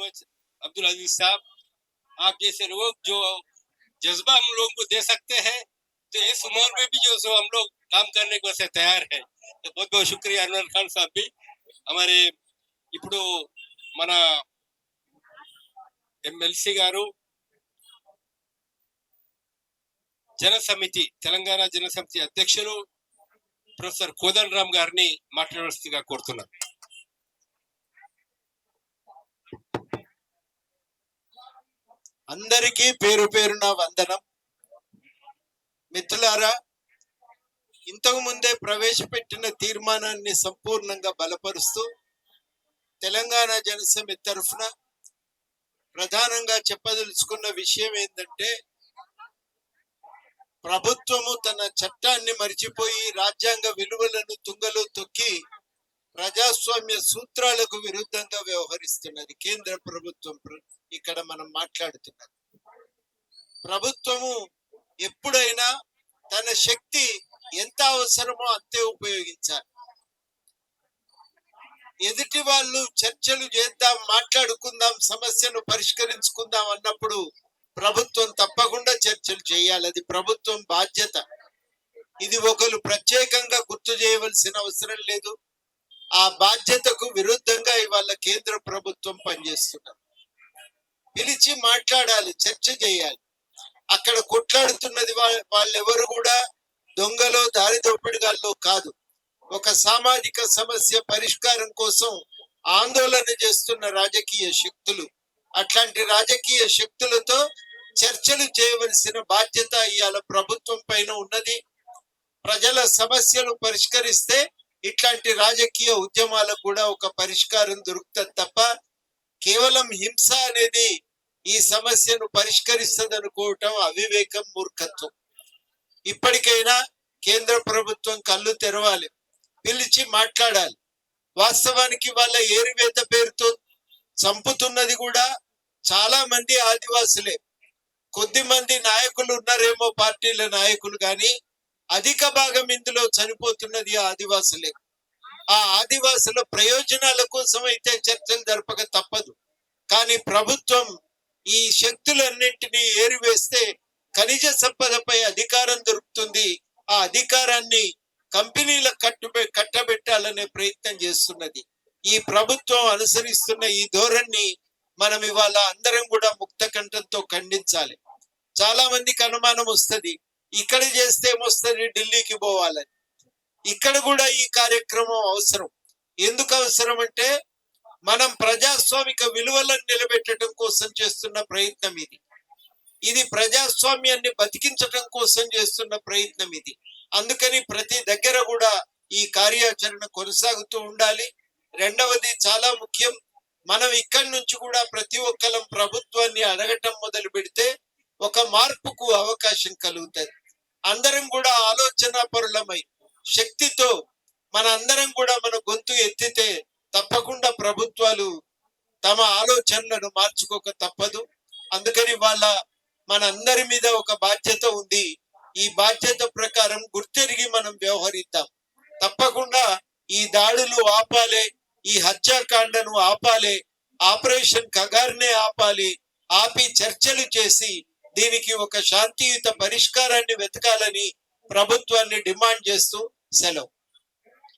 Much Abdul अजीज साहब, आप जैसे लोग जो जज्बा हम लोगों को दे सकते हैं, तो इस उम्र में भी जो सो हम लोग काम करने को वैसे तैयार है। तो बहुत बहुत शुक्रिया अनवर खान साहब भी हमारे ఇప్పుడు మన ఎమ్మెల్సీ గారు తెలంగాణ జన సమితి అధ్యక్షులు ప్రొఫెసర్ కోదండరామ్ గారిని మాట్లాడవలసిందిగా కోరుతున్నాను. అందరికీ పేరు పేరున వందనం. మిత్రులారా, ఇంతకు ముందే ప్రవేశపెట్టిన తీర్మానాన్ని సంపూర్ణంగా బలపరుస్తూ తెలంగాణ జనసమితి తరఫున ప్రధానంగా చెప్పదలుచుకున్న విషయం ఏంటంటే, ప్రభుత్వము తన చట్టాన్ని మరిచిపోయి రాజ్యాంగ విలువలను తుంగలో తొక్కి ప్రజాస్వామ్య సూత్రాలకు విరుద్ధంగా వ్యవహరిస్తున్నది కేంద్ర ప్రభుత్వం. ఇక్కడ మనం మాట్లాడుతున్నది ప్రభుత్వము ఎప్పుడైనా తన శక్తి ఎంత అవసరమో అంతే ఉపయోగించాలి. ఎదుటి వాళ్ళు చర్చలు చేద్దాం, మాట్లాడుకుందాం, సమస్యను పరిష్కరించుకుందాం అన్నప్పుడు ప్రభుత్వం తప్పకుండా చర్చలు చేయాలి. అది ప్రభుత్వం బాధ్యత. ఇది ఒకరు ప్రత్యేకంగా గుర్తు చేయవలసిన అవసరం లేదు. ఆ బాధ్యతకు విరుద్ధంగా ఇవాళ కేంద్ర ప్రభుత్వం పనిచేస్తున్నారు. పిలిచి మాట్లాడాలి, చర్చ చేయాలి. అక్కడ కొట్లాడుతున్నది వాళ్ళెవరు కూడా దొంగలో దారి దోపిడిగాల్లో కాదు. ఒక సామాజిక సమస్య పరిష్కారం కోసం ఆందోళన చేస్తున్న రాజకీయ శక్తులు. అట్లాంటి రాజకీయ శక్తులతో చర్చలు చేయవలసిన బాధ్యత ఇవాళ ప్రభుత్వం పైన ఉన్నది. ప్రజల సమస్యలు పరిష్కరిస్తే ఇట్లాంటి రాజకీయ ఉద్యమాలకు కూడా ఒక పరిష్కారం దొరుకుతుంది తప్ప కేవలం హింస అనేది ఈ సమస్యను పరిష్కరిస్తుంది అనుకోవటం అవివేకం, మూర్ఖత్వం. ఇప్పటికైనా కేంద్ర ప్రభుత్వం కళ్ళు తెరవాలి, పిలిచి మాట్లాడాలి. వాస్తవానికి వాళ్ళ ఏరివేత పేరుతో చంపుతున్నది కూడా చాలా మంది ఆదివాసులే. కొద్ది మంది నాయకులు ఉన్నారేమో, పార్టీల నాయకులు, కానీ అధిక భాగం ఇందులో చనిపోతున్నది ఆదివాసులే. ఆ ఆదివాసుల ప్రయోజనాల కోసం అయితే చర్చలు జరపక తప్పదు. కానీ ప్రభుత్వం ఈ శక్తులన్నింటినీ ఏరివేస్తే ఖనిజ సంపదపై అధికారం దొరుకుతుంది. ఆ అధికారాన్ని కంపెనీల కట్టబెట్టాలనే ప్రయత్నం చేస్తున్నది. ఈ ప్రభుత్వం అనుసరిస్తున్న ఈ ధోరణి మనం ఇవాళ అందరం కూడా ముక్త కంఠంతో ఖండించాలి. చాలా మందికి అనుమానం వస్తుంది, ఇక్కడ చేస్తే ఏమొస్తుంది, ఢిల్లీకి పోవాలని. ఇక్కడ కూడా ఈ కార్యక్రమం అవసరం. ఎందుకు అవసరం అంటే, మనం ప్రజాస్వామిక విలువలను నిలబెట్టడం కోసం చేస్తున్న ప్రయత్నం ఇది. ఇది ప్రజాస్వామ్యాన్ని బతికించడం కోసం చేస్తున్న ప్రయత్నం ఇది. అందుకని ప్రతి దగ్గర కూడా ఈ కార్యాచరణ కొనసాగుతూ ఉండాలి. రెండవది చాలా ముఖ్యం, మనం ఇక్కడి నుంచి కూడా ప్రతి ఒక్కరం ప్రభుత్వాన్ని అడగటం మొదలు పెడితే ఒక మార్పుకు అవకాశం కలుగుతుంది. అందరం కూడా ఆలోచన పరులమై శక్తితో మన అందరం కూడా మన గొంతు ఎత్తితే తప్పకుండా ప్రభుత్వాలు తమ ఆలోచనలను మార్చుకోక తప్పదు. అందుకని మన అందరి మీద ఒక బాధ్యత ఉంది. ఈ బాధ్యత ప్రకారం గుర్తెరిగి మనం వ్యవహరిద్దాం. తప్పకుండా ఈ దాడులు ఆపాలి, ఈ హత్యాకాండను ఆపాలి, ఆపరేషన్ కగార్నే ఆపాలి. ఆపి చర్చలు చేసి దీనికి ఒక శాంతియుత పరిష్కారాన్ని వెతకాలని ప్రభుత్వాన్ని డిమాండ్ చేస్తూ సెలవు.